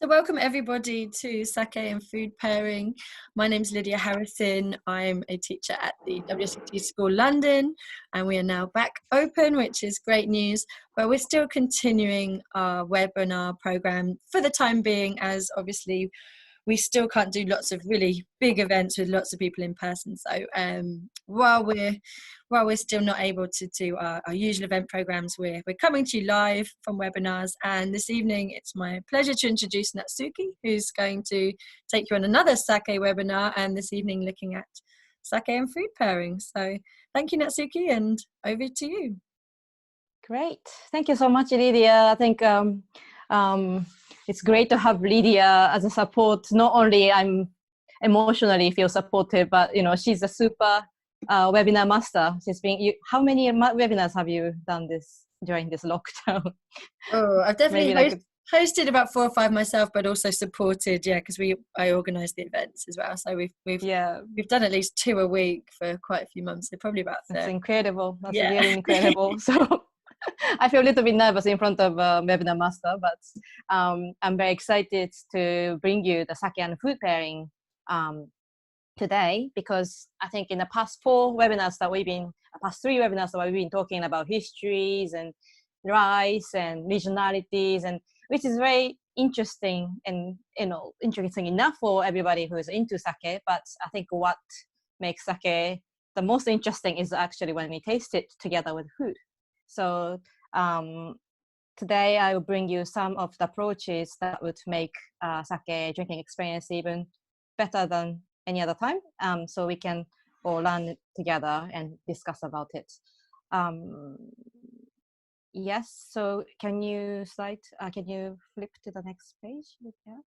So welcome everybody to Sake and Food Pairing. My name is Lydia Harrison. I'm a teacher at the WSET School London, and we are now back open, which is great news, but we're still continuing our webinar program for the time being, as obviously we still can't do lots of really big events with lots of people in person. So while we're still not able to do our usual event programs, we're coming to you live from webinars. And this evening, it's my pleasure to introduce Natsuki, who's going to take you on another sake webinar, and this evening looking at sake and food pairing. So thank you, Natsuki, and over to you. Great. Thank you so much, Lydia. I think it's great to have Lydia as a support. Not only I'm emotionally feel supported, but she's a super webinar master. She's been. How many webinars have you done during this lockdown? Oh, I've definitely hosted about 4 or 5 myself, but also supported, because I organise the events as well. So we've done at least 2 a week for quite a few months. So probably about 30. That's incredible. That's really incredible. So I feel a little bit nervous in front of webinar master, but I'm very excited to bring you the sake and food pairing today, because I think in the past 3 webinars that we've been talking about histories and rice and regionalities, and which is very interesting and interesting enough for everybody who is into sake. But I think what makes sake the most interesting is actually when we taste it together with food. So today I will bring you some of the approaches that would make sake drinking experience even better than any other time, so we can all learn it together and discuss about it. Yes, so can you flip to the next page? Yeah.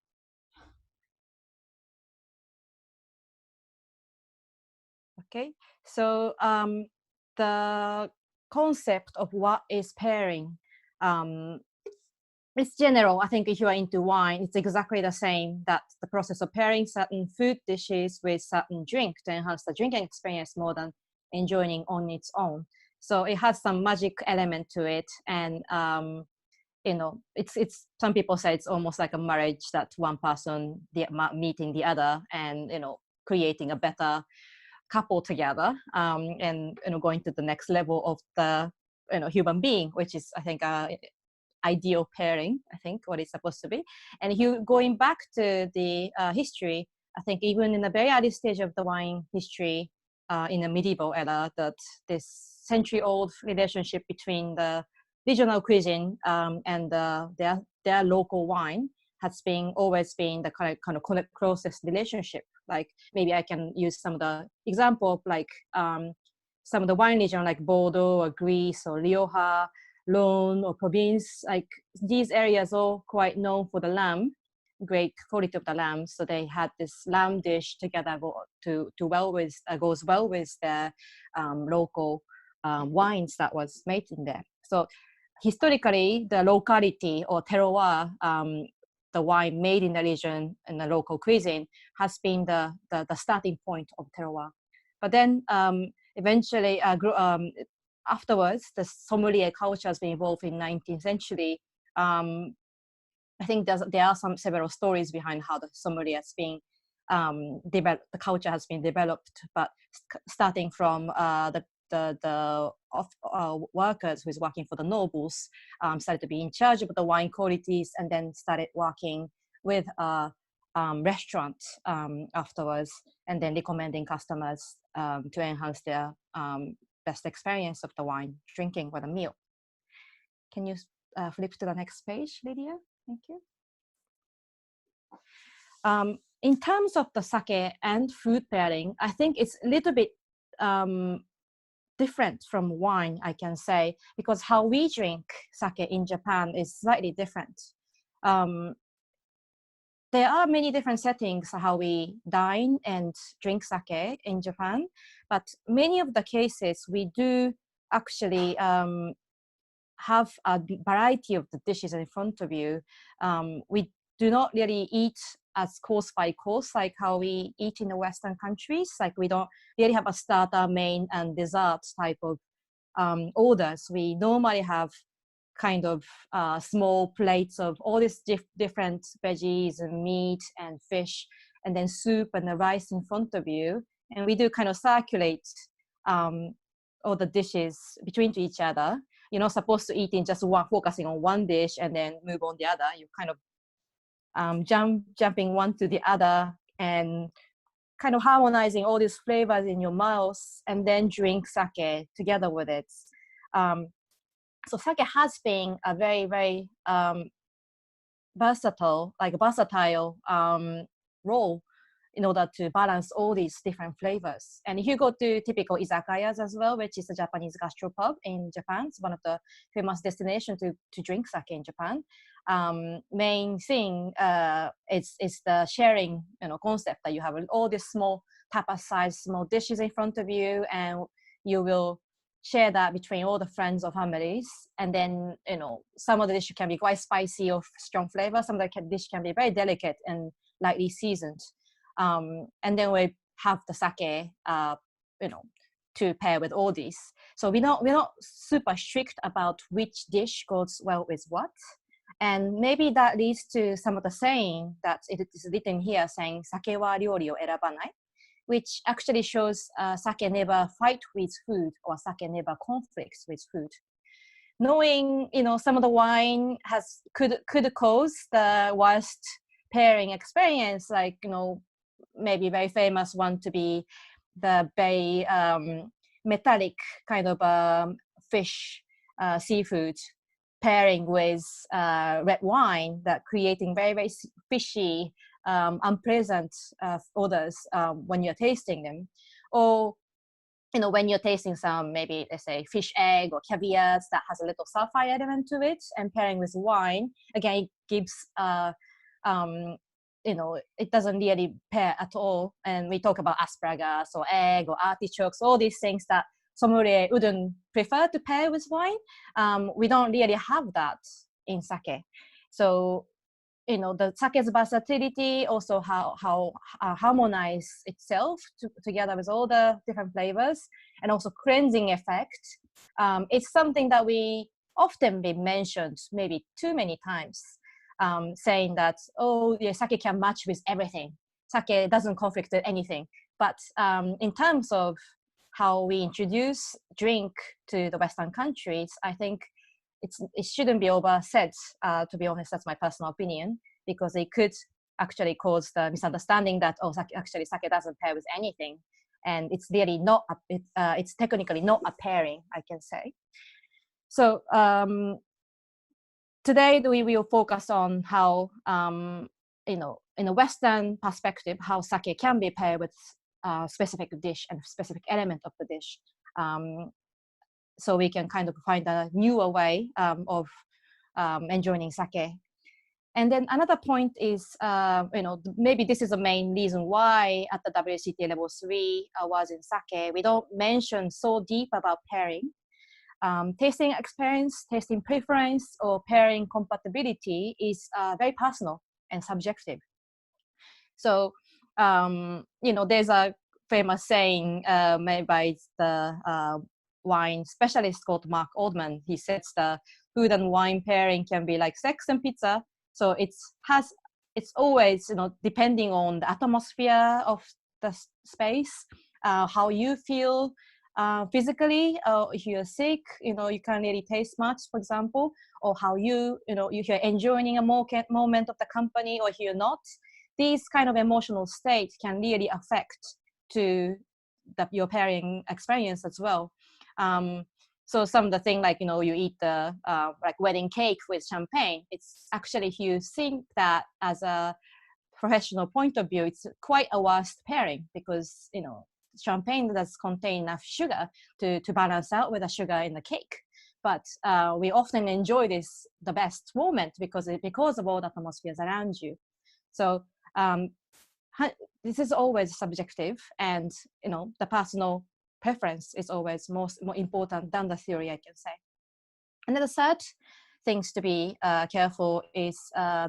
Okay, so the concept of what is pairing, it's general. I think if you are into wine, it's exactly the same, that the process of pairing certain food dishes with certain drink to enhance the drinking experience more than enjoying on its own. So it has some magic element to it, and it's some people say it's almost like a marriage, that one person meeting the other and creating a better couple together, and going to the next level of the human being, which is, I think, ideal pairing, I think, what it's supposed to be. And going back to the history, I think even in the very early stage of the wine history, in the medieval era, that this century-old relationship between the regional cuisine and their local wine has always been the kind of closest relationship. Like, maybe I can use some of the example of like some of the wine region like Bordeaux or Greece or Rioja, Rhone or Provence. Like, these areas all quite known for the lamb, great quality of the lamb. So they had this lamb dish together goes well with the local wines that was made in there. So historically, the locality or terroir, the wine made in the region and the local cuisine, has been the starting point of terroir. But then eventually, afterwards, the sommelier culture has been involved in 19th century. I think there are several stories behind how the sommelier has been developed. The culture has been developed, but starting from the workers who is working for the nobles started to be in charge of the wine qualities, and then started working with restaurants afterwards, and then recommending customers to enhance their best experience of the wine drinking with a meal. Can you flip to the next page, Lydia? Thank you. In terms of the sake and food pairing, I think it's a little bit different from wine, I can say, because how we drink sake in Japan is slightly different. There are many different settings how we dine and drink sake in Japan, but many of the cases we do actually have a variety of the dishes in front of you. We do not really eat as course by course like how we eat in the Western countries. Like, we don't really have a starter, main, and dessert type of orders. We normally have kind of small plates of all these different veggies and meat and fish, and then soup and the rice in front of you. And we do kind of circulate all the dishes between each other. You're not supposed to eat in just one, focusing on one dish and then move on the other. You kind of jumping one to the other and kind of harmonizing all these flavors in your mouth, and then drink sake together with it. So sake has been a very, very versatile role in order to balance all these different flavors. And if you go to typical izakayas as well, which is a Japanese gastropub in Japan, it's one of the famous destinations to drink sake in Japan. Main thing is the sharing, concept that you have all these small tapas-sized small dishes in front of you, and you will share that between all the friends or families. And then, some of the dish can be quite spicy or strong flavor. Some of the dish can be very delicate and lightly seasoned. And then we have the sake, to pair with all these. So we're not super strict about which dish goes well with what. And maybe that leads to some of the saying that it is written here saying, "Sake wa ryori o erabanai," which actually shows sake never fight with food, or sake never conflicts with food. Knowing, some of the wine could cause the worst pairing experience, like, maybe very famous one to be the very metallic kind of fish, seafood pairing with red wine, that creating very, very fishy, unpleasant odors when you're tasting them. Or, when you're tasting some, maybe let's say fish egg or caviar that has a little sulfur element to it, and pairing with wine, again, it gives, it doesn't really pair at all. And we talk about asparagus or egg or artichokes, all these things that sommelier wouldn't prefer to pair with wine. We don't really have that in sake. So, the sake's versatility, also how harmonize itself together with all the different flavors, and also cleansing effect. It's something that we often been mentioned maybe too many times, saying that, oh, yeah, sake can match with everything. Sake doesn't conflict with anything. But in terms of how we introduce drink to the Western countries, I think it shouldn't be oversaid, to be honest. That's my personal opinion, because it could actually cause the misunderstanding that, oh, sake doesn't pair with anything. And it's really not, it's technically not a pairing, I can say. So today we will focus on how, in a Western perspective, how sake can be paired with a specific dish and specific element of the dish. So we can kind of find a newer way of enjoying sake. And then another point is, maybe this is the main reason why at the WSET level 3 was in sake, we don't mention so deep about pairing. Tasting experience, tasting preference, or pairing compatibility is very personal and subjective. So, there's a famous saying made by the wine specialist called Mark Oldman. He says the food and wine pairing can be like sex and pizza. So it's always, depending on the atmosphere of the space, how you feel physically. If you're sick, you can't really taste much, for example, or how if you're enjoying a moment of the company, or if you're not. These kind of emotional states can really affect to your pairing experience as well. So some of the things, like, you eat the like wedding cake with champagne, it's actually, if you think that as a professional point of view, it's quite a worst pairing, because, champagne does contain enough sugar to balance out with the sugar in the cake. But we often enjoy the best moment because of all the atmospheres around you. So this is always subjective, and the personal preference is always more important than the theory, I can say. And then the third things to be careful is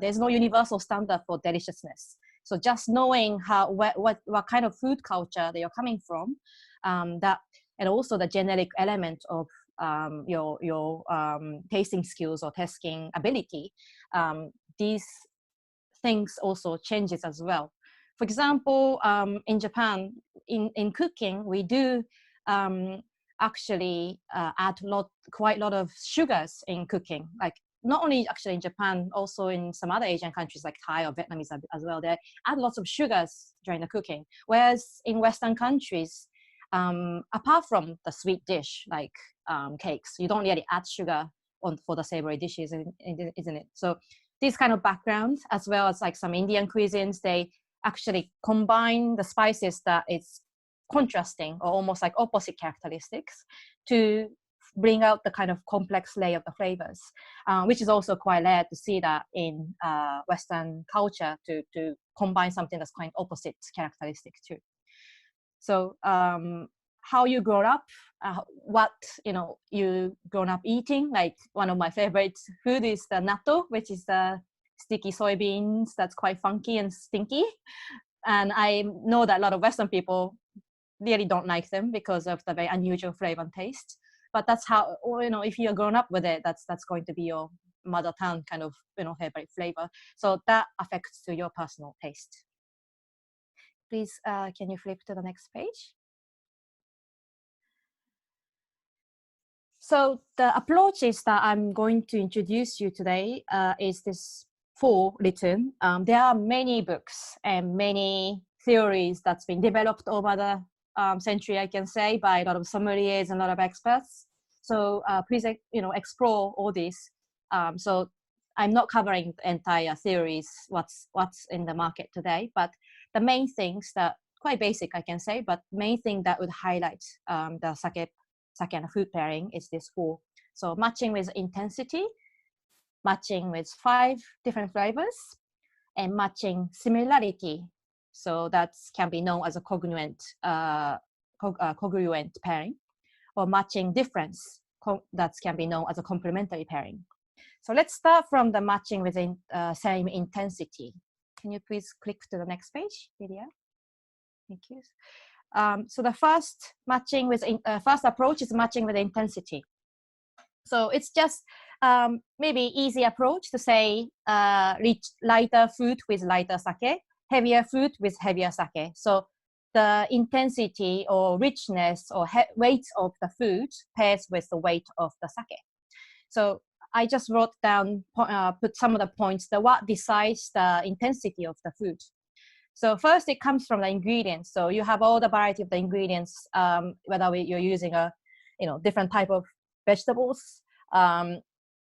there's no universal standard for deliciousness. So just knowing what kind of food culture they are coming from, and also the generic element of your tasting skills or tasting ability, these things also changes as well. For example, in Japan, in cooking, we do actually add quite a lot of sugars in cooking. Like not only actually in Japan, also in some other Asian countries like Thai or Vietnamese as well, they add lots of sugars during the cooking. Whereas in Western countries, apart from the sweet dish like cakes, you don't really add sugar for the savory dishes, isn't it? So these kind of backgrounds, as well as like some Indian cuisines, they actually combine the spices that it's contrasting or almost like opposite characteristics to bring out the kind of complex layer of the flavors, which is also quite rare to see that in Western culture to combine something that's quite opposite characteristics too. So how you grow up, what you grown up eating. Like one of my favorite food is the natto, which is the sticky soybeans that's quite funky and stinky. And I know that a lot of Western people really don't like them because of the very unusual flavor and taste. But that's how, if you're grown up with it, that's going to be your mother tongue kind of favorite flavor. So that affects to your personal taste. Please, can you flip to the next page? So the approaches that I'm going to introduce you today is this 4 written. There are many books and many theories that's been developed over the century, I can say, by a lot of sommeliers and a lot of experts. So please, explore all this. So I'm not covering the entire theories, what's in the market today, but the main things that quite basic, I can say, but main thing that would highlight the sake and food pairing is this 4. So matching with intensity, matching with 5 different flavors, and matching similarity. So that can be known as a congruent pairing, or matching difference that can be known as a complementary pairing. So let's start from the matching with same intensity. Can you please click to the next page, Lydia? Thank you. So the first approach is matching with intensity. So it's just maybe easy approach to say lighter food with lighter sake, heavier food with heavier sake. So the intensity or richness or weight of the food pairs with the weight of the sake. So I just wrote down, put some of the points that what decides the intensity of the food. So first, it comes from the ingredients. So you have all the variety of the ingredients, whether you're using a, different type of vegetables,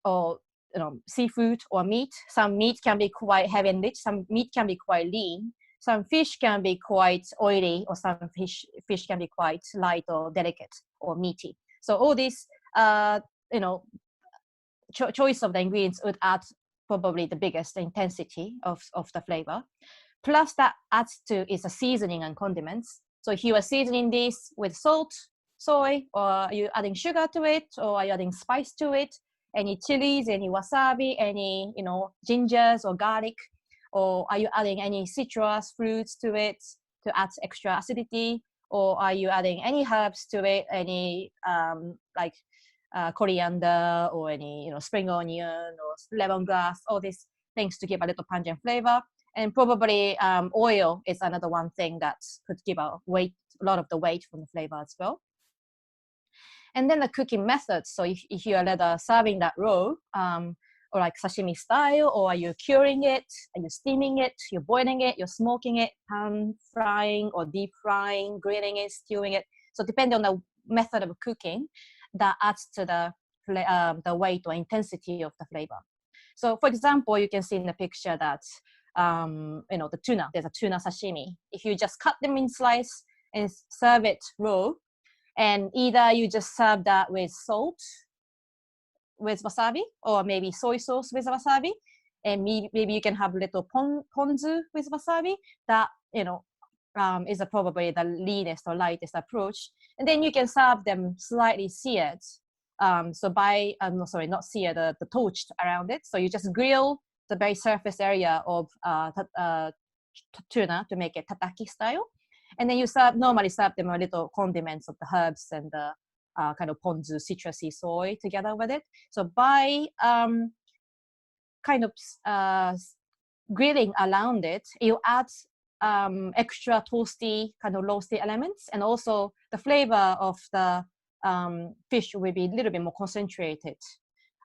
or seafood or meat. Some meat can be quite heavy and rich. Some meat can be quite lean. Some fish can be quite oily, or some fish can be quite light or delicate or meaty. So all these, choice of the ingredients would add probably the biggest intensity of the flavor. Plus that adds to is a seasoning and condiments. So if you are seasoning this with salt, soy, or are you adding sugar to it, or are you adding spice to it, any chilies, any wasabi, any gingers or garlic, or are you adding any citrus fruits to it to add extra acidity, or are you adding any herbs to it, any coriander or any spring onion or lemongrass, all these things to give a little pungent flavor. And probably oil is another one thing that could give a lot of the weight from the flavor as well. And then the cooking methods. So if you are either serving that raw, or like sashimi style, or are you curing it, are you steaming it, you're boiling it, you're smoking it, pan frying or deep frying, grilling it, stewing it. So depending on the method of cooking, that adds to the weight or intensity of the flavor. So for example, you can see in the picture that the tuna, there's a tuna sashimi. If you just cut them in slice and serve it raw, and either you just serve that with salt, with wasabi, or maybe soy sauce with wasabi, and maybe you can have a little ponzu with wasabi, that is probably the leanest or lightest approach. And then you can serve them slightly seared, so not seared, the toasted around it. So you just grill the very surface area of tuna to make it tataki style, and then you normally serve them a little condiments of the herbs and the kind of ponzu, citrusy soy together with it. So by kind of grilling around it, you add extra toasty kind of roasty elements, and also the flavor of the fish will be a little bit more concentrated.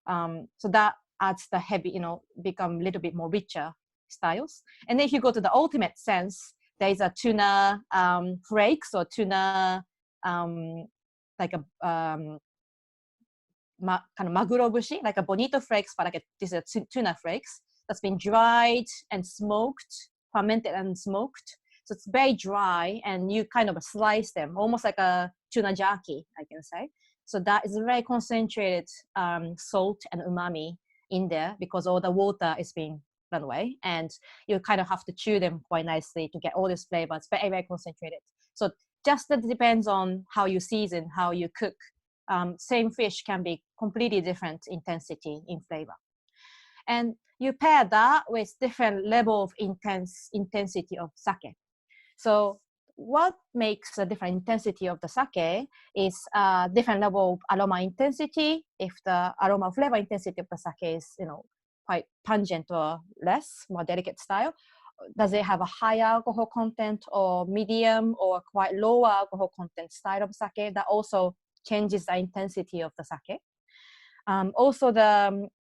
So that adds the heavy, become a little bit more richer styles. And then if you go to the ultimate sense, there is a tuna flakes or tuna like a kind of maguro bushi, like a bonito flakes, but like this is tuna flakes that's been dried and smoked, fermented and smoked. So it's very dry, and you kind of slice them, almost like a tuna jerky, I can say. So that is very concentrated salt and umami in there, because all the water is being run away, and you kind of have to chew them quite nicely to get all these flavors, very, very concentrated. So just that depends on how you season, how you cook. Same fish can be completely different intensity in flavor. And you pair that with different level of intensity of sake. So what makes a different intensity of the sake is a different level of aroma intensity. If the aroma flavor intensity of the sake is, quite pungent or less, more delicate style, does it have a higher alcohol content or medium or quite lower alcohol content style of sake? That also changes the intensity of the sake. Also,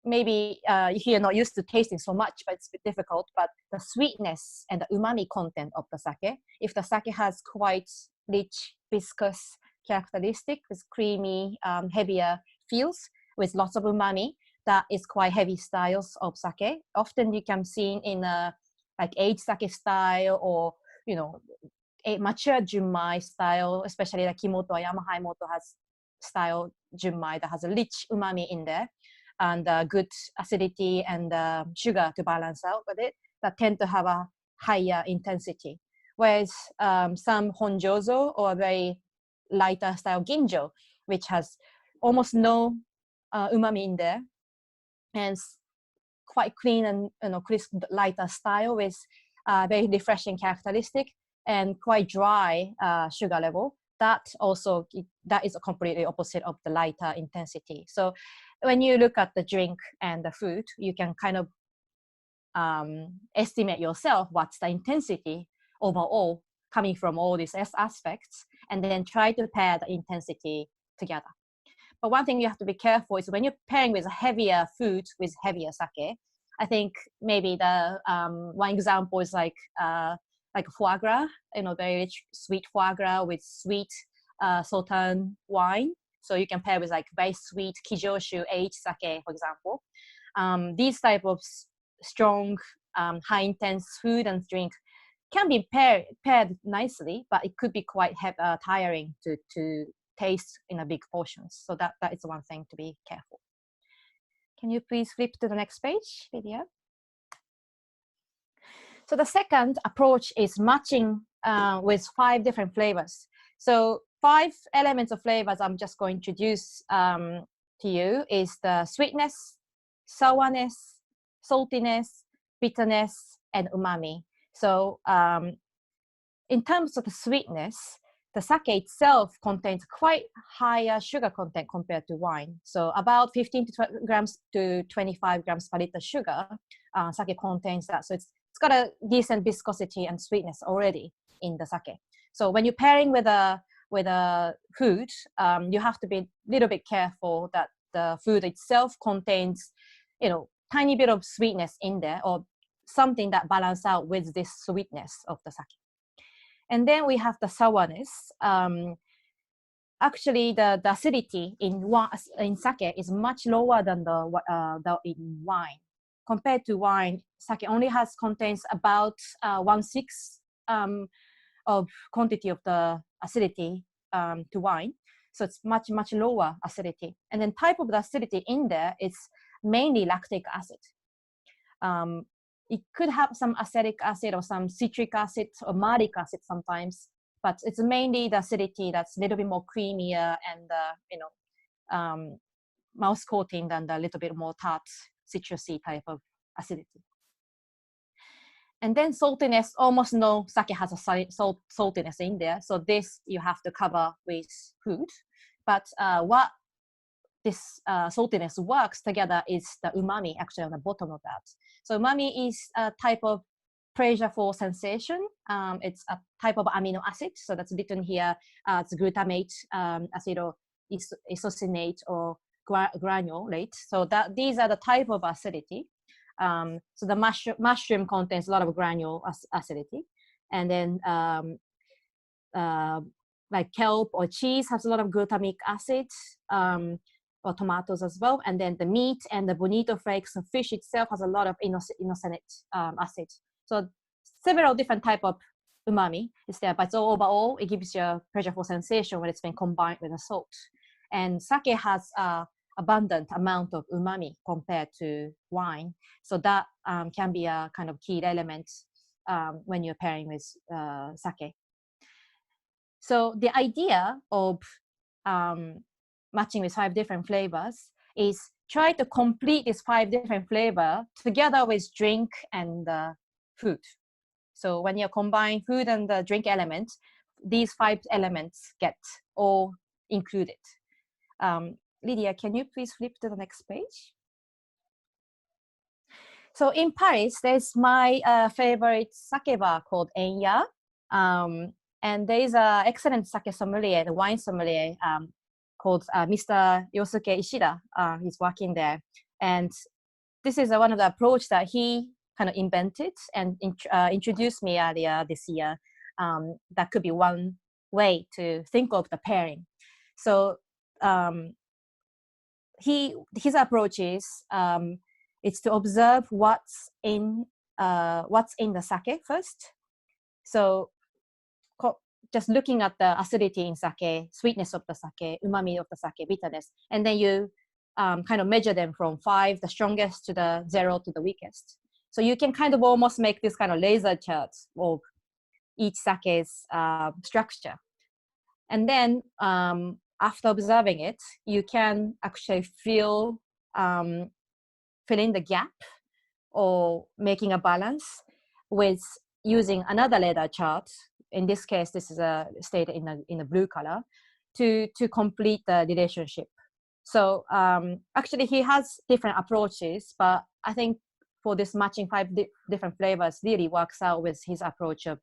maybe if you're not used to tasting so much, but it's a bit difficult, but the sweetness and the umami content of the sake, if the sake has quite rich, viscous characteristic with creamy, heavier feels with lots of umami, that is quite heavy styles of sake. Often you can see in like aged sake style, or a mature junmai style, especially like Kimoto or Yamahaimoto has style junmai that has a rich umami in there, and good acidity and sugar to balance out with it, that tend to have a higher intensity. Whereas some honjozo or very lighter style ginjo, which has almost no umami in there, and quite clean and crisp, lighter style with very refreshing characteristic and quite dry sugar level. That also, that is a completely opposite of the lighter intensity. So when you look at the drink and the food, you can kind of estimate yourself what's the intensity overall coming from all these aspects, and then try to pair the intensity together. But one thing you have to be careful is when you're pairing with a heavier food with heavier sake, I think maybe the one example is like foie gras, very rich sweet foie gras with sweet Sauternes wine. So you can pair with like very sweet Kijoshu aged sake, for example. These type of strong, high intense food and drink can be paired nicely, but it could be quite tiring to taste in a big portions. So that is one thing to be careful. Can you please flip to the next page, Lydia? So the second approach is matching with 5 different flavors. So 5 elements of flavors I'm just going to introduce to you is the sweetness, sourness, saltiness, bitterness, and umami. So in terms of the sweetness, the sake itself contains quite higher sugar content compared to wine. So about 15 grams to 25 grams per liter sugar, sake contains that. So it's got a decent viscosity and sweetness already in the sake. So when you're pairing with a food, you have to be a little bit careful that the food itself contains, tiny bit of sweetness in there, or something that balance out with this sweetness of the sake. And then we have the sourness. Actually, the acidity in sake is much lower than the in wine. Compared to wine, sake only contains about 1/6 of quantity of the acidity to wine. So it's much, much lower acidity. And then type of the acidity in there is mainly lactic acid. It could have some acetic acid or some citric acid or malic acid sometimes, but it's mainly the acidity that's a little bit more creamier and mouth coating than the little bit more tart, citrusy type of acidity. And then saltiness, almost no sake has a saltiness in there. So this you have to cover with food. But what this saltiness works together is the umami actually on the bottom of that. So umami is a type of pleasureful sensation. It's a type of amino acid. So that's written here. It's glutamate, isocyanate, or granulate. So that these are the type of acidity. So the mushroom contains a lot of granule acidity. And then like kelp or cheese has a lot of glutamic acid, or tomatoes as well. And then the meat and the bonito flakes of fish itself has a lot of inositonic acid. So several different type of umami is there, but overall it gives you a pleasureful sensation when it's been combined with the salt. And sake has abundant amount of umami compared to wine. So that can be a kind of key element when you're pairing with sake. So the idea of matching with 5 different flavors is try to complete these 5 different flavors together with drink and food. So when you combine food and the drink elements, these 5 elements get all included. Lydia, can you please flip to the next page? So in Paris, there's my favorite sake bar called Enya. And there is an excellent sake sommelier, the wine sommelier, called Mr. Yosuke Ishida. He's working there. And this is one of the approach that he kind of invented and introduced me earlier this year. That could be one way to think of the pairing. So his approach is it's to observe what's in the sake first. So just looking at the acidity in sake, sweetness of the sake, umami of the sake, bitterness, and then you kind of measure them from 5, the strongest, to the 0 to the weakest. So you can kind of almost make this kind of laser chart of each sake's structure. And then after observing it, you can actually fill in the gap or making a balance with using another laser chart. In this case, this is stated in a blue color to complete the relationship. So actually he has different approaches, but I think for this matching 5 different flavors really works out with his approach of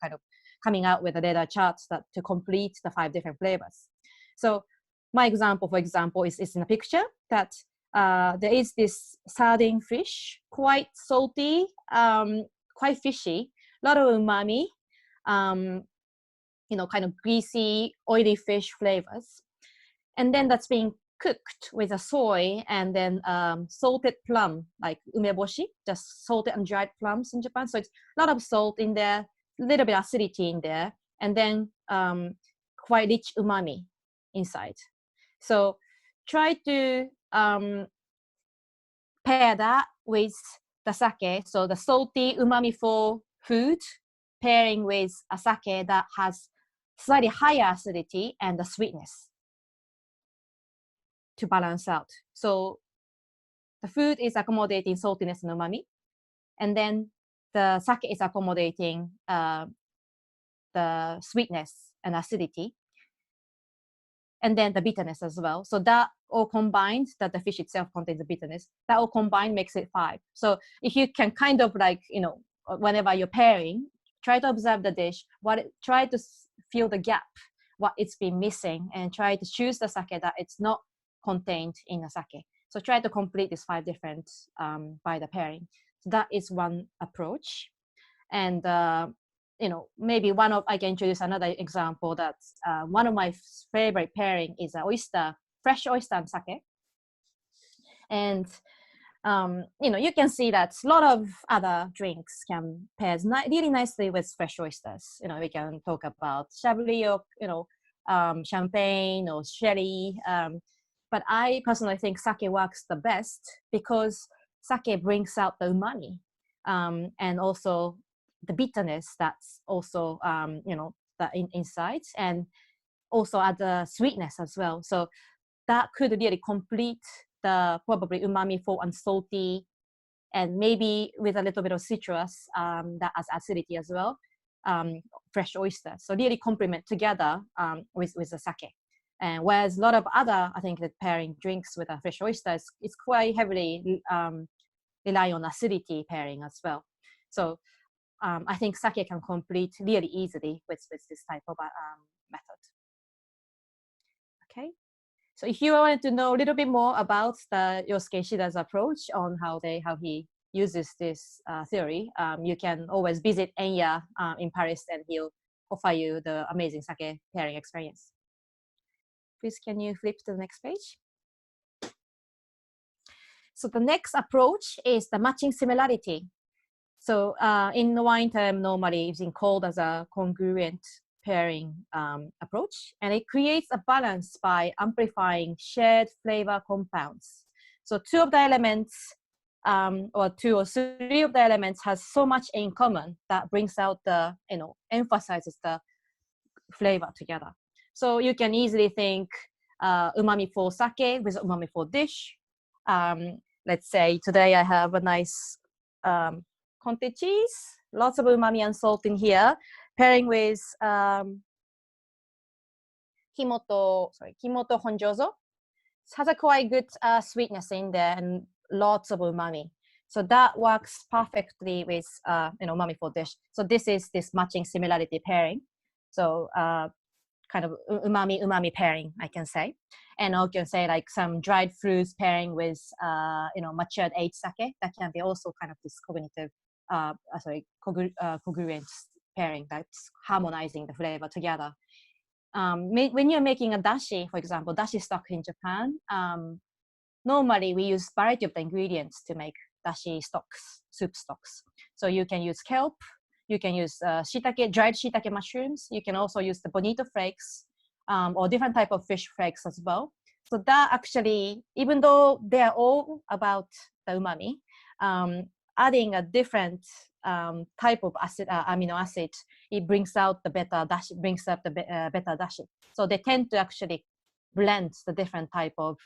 kind of coming out with a laser charts that to complete the 5 different flavors. So my example, for example, is in a picture that there is this sardine fish, quite salty, quite fishy, a lot of umami, kind of greasy, oily fish flavors. And then that's being cooked with a soy and then salted plum, like umeboshi, just salted and dried plums in Japan. So it's a lot of salt in there, a little bit acidity in there, and then quite rich umami inside. So try to pair that with the sake. So the salty umami for food pairing with a sake that has slightly higher acidity and the sweetness to balance out. So the food is accommodating saltiness and umami, and then the sake is accommodating the sweetness and acidity, and then the bitterness as well. So that all combined, that the fish itself contains the bitterness, that all combined makes it 5. So if you can kind of whenever you're pairing, try to observe the dish, try to fill the gap, what it's been missing, and try to choose the sake that it's not contained in a sake. So try to complete these 5 different by the pairing. So that is one approach. And maybe I can introduce another example. That's one of my favorite pairing is fresh oyster and sake. And you can see that a lot of other drinks can pair really nicely with fresh oysters. We can talk about chablis or champagne or sherry. But I personally think sake works the best because sake brings out the umami and also the bitterness that's also inside, and also add the sweetness as well. So that could really complete the probably umami for unsalty, and maybe with a little bit of citrus that has acidity as well, fresh oyster. So really complement together with the sake. And whereas a lot of other, I think, that pairing drinks with a fresh oyster is quite heavily rely on acidity pairing as well. So I think sake can complete really easily with this type of method. Okay. So if you wanted to know a little bit more about the Yosuke Ishida's approach on how he uses this theory, you can always visit Enya in Paris, and he'll offer you the amazing sake pairing experience. Please, can you flip to the next page? So the next approach is the matching similarity. So in the wine term, normally it's called as a congruent pairing approach, and it creates a balance by amplifying shared flavor compounds. So two of the elements, or two or three of the elements, has so much in common that brings out the, emphasizes the flavor together. So you can easily think umami for sake with umami for dish. Let's say today I have a nice Conte cheese, lots of umami and salt in here, pairing with kimoto honjozo. It has a quite good sweetness in there and lots of umami. So that works perfectly with umami for dish. So this is this matching similarity pairing. So kind of umami pairing, I can say. And I can say like some dried fruits pairing with matured aged sake. That can be also kind of this cognitive congruent pairing that's harmonizing the flavor together. When you're making a dashi, for example, dashi stock in Japan, normally we use variety of the ingredients to make dashi stocks, soup stocks. So you can use kelp, you can use shiitake, dried shiitake mushrooms. You can also use the bonito flakes or different type of fish flakes as well. So that actually, even though they are all about the umami, adding a different type of amino acid, it brings out the better dashi, brings up the better dashi. So they tend to actually blend the different type of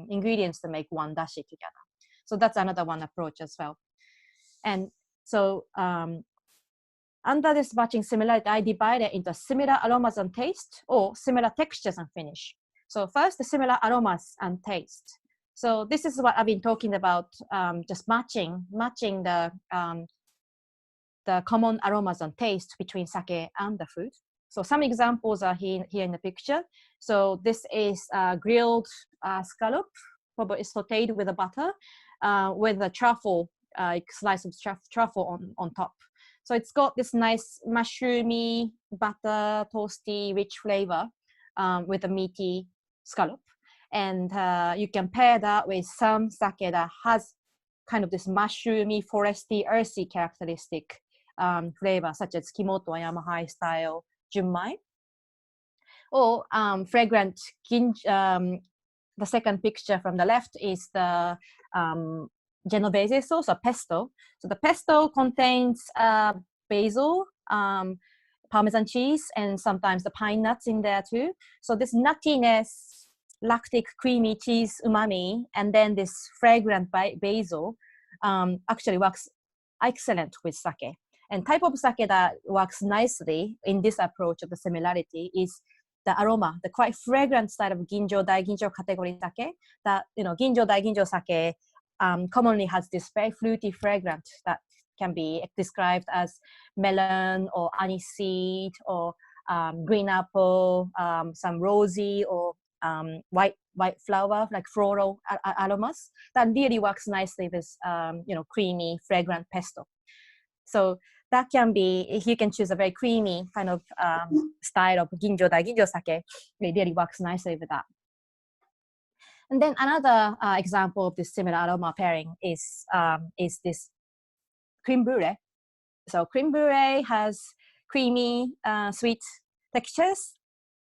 ingredients to make one dashi together. So that's another one approach as well. And so under this matching similarity, I divide it into similar aromas and taste, or similar textures and finish. So first, the similar aromas and taste. So this is what I've been talking about, just matching the common aromas and taste between sake and the food. So some examples are here in the picture. So this is grilled scallop, probably sauteed with a butter, with a truffle, slice of truffle on top. So it's got this nice mushroomy, butter, toasty, rich flavor with a meaty scallop. And you can pair that with some sake that has kind of this mushroomy, foresty, earthy characteristic flavor, such as Kimoto and Yamahai style junmai. Or fragrant the second picture from the left is the Genovese sauce or pesto. So the pesto contains basil, Parmesan cheese, and sometimes the pine nuts in there too. So this nuttiness, lactic creamy cheese umami, and then this fragrant basil actually works excellent with sake. And type of sake that works nicely in this approach of the similarity is the aroma, the quite fragrant style of ginjo, daiginjo category sake. That ginjo, daiginjo sake commonly has this very fruity fragrance that can be described as melon or aniseed or green apple, some rosy or white flower, like floral aromas that really works nicely with creamy, fragrant pesto. So that can be, if you can choose a very creamy kind of style of ginjo, daiginjo sake, it really works nicely with that. And then another example of this similar aroma pairing is this creme brulee. So creme brulee has creamy, sweet textures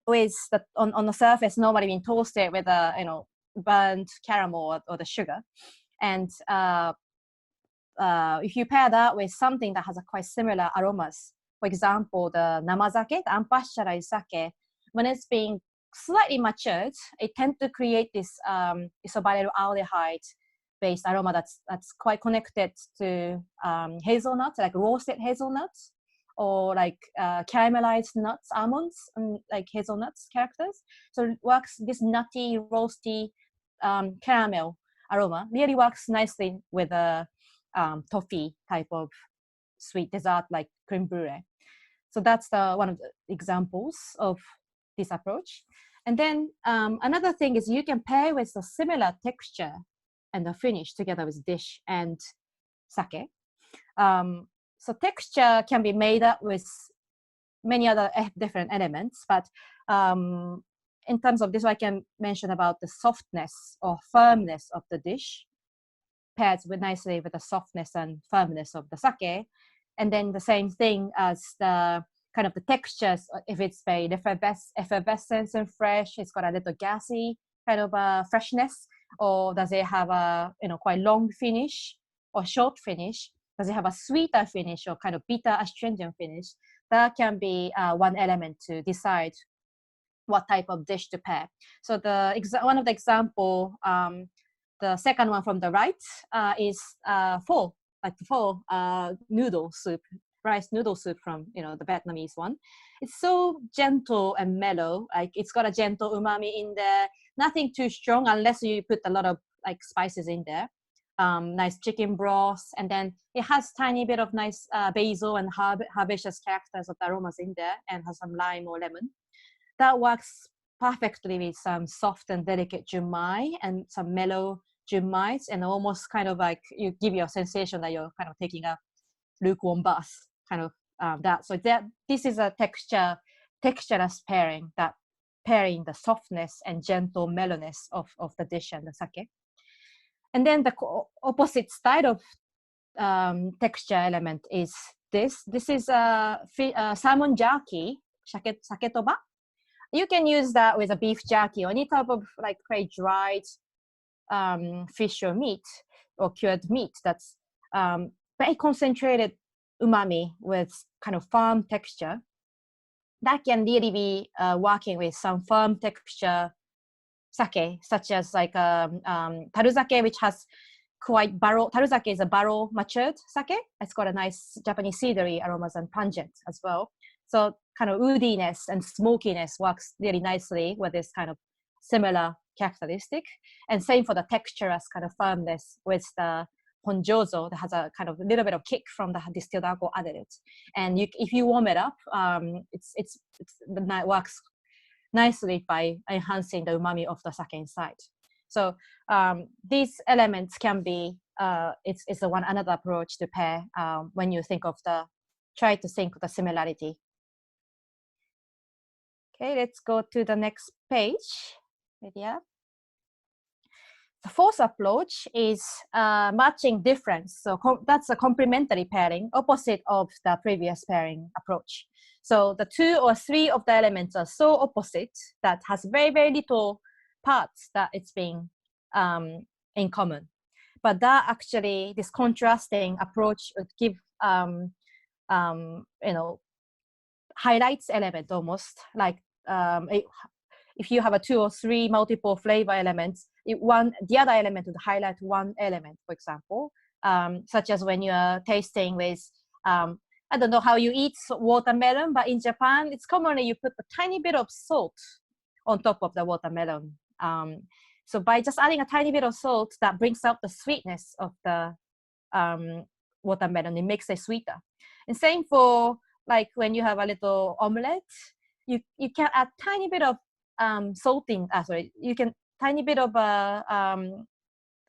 with on the surface normally being toasted with a burnt caramel or the sugar. And if you pair that with something that has a quite similar aromas, for example, the namazake, the unpasteurized sake, when it's being slightly matured, it tends to create this isobutyryl aldehyde-based aroma that's quite connected to hazelnuts, like roasted hazelnuts, or like caramelized nuts, almonds, and like hazelnuts characters. So it works, this nutty, roasty caramel aroma really works nicely with a toffee type of sweet dessert like creme brulee. So that's one of the examples of this approach. And then another thing is you can pair with a similar texture and the finish together with dish and sake. So texture can be made up with many other different elements, but in terms of this, I can mention about the softness or firmness of the dish paired with nicely with the softness and firmness of the sake. And then the same thing as the kind of the textures, if it's very effervescence and fresh, it's got a little gassy kind of freshness, or does it have a quite long finish or short finish? Does it have a sweeter finish or kind of bitter astringent finish? That can be one element to decide what type of dish to pair. So one of the example, the second one from the right is pho, like pho noodle soup, rice noodle soup from the Vietnamese one. It's so gentle and mellow. Like it's got a gentle umami in there, nothing too strong unless you put a lot of like spices in there. Nice chicken broth, and then it has tiny bit of nice basil and herbaceous characters of the aromas in there, and has some lime or lemon. That works perfectly with some soft and delicate junmai and some mellow junmais, and almost kind of like you give you a sensation that you're kind of taking a lukewarm bath, kind of that. So this is a textureless pairing, that pairing the softness and gentle mellowness of the dish and the sake. And then the opposite side of texture element is this. This is salmon jerky, saketoba. You can use that with a beef jerky or any type of like very dried fish or meat or cured meat that's very concentrated umami with kind of firm texture. That can really be working with some firm texture sake, such as like taruzake, which has quite barrel. Taruzake is a barrel matured sake. It's got a nice Japanese cedary aromas and pungent as well. So kind of woodiness and smokiness works really nicely with this kind of similar characteristic. And same for the texture as kind of firmness with the honjozo that has a kind of little bit of kick from the distilled alcohol added it. And if you warm it up, it works nicely by enhancing the umami of the sake inside. So these elements can be it's another approach to pair when you try to think of the similarity. Okay, let's go to the next page. Yeah. The fourth approach is matching difference. So that's a complementary pairing, opposite of the previous pairing approach. So the 2 or 3 of the elements are so opposite that has very, very little parts that it's being in common. But that actually, this contrasting approach would give, highlights element almost like if you have a 2 or 3 multiple flavor elements, the other element would highlight one element, for example, such as when you're tasting with, I don't know how you eat watermelon, but in Japan, it's commonly you put a tiny bit of salt on top of the watermelon. So by just adding a tiny bit of salt, that brings out the sweetness of the watermelon. It makes it sweeter. And same for like when you have a little omelette, you can add tiny bit of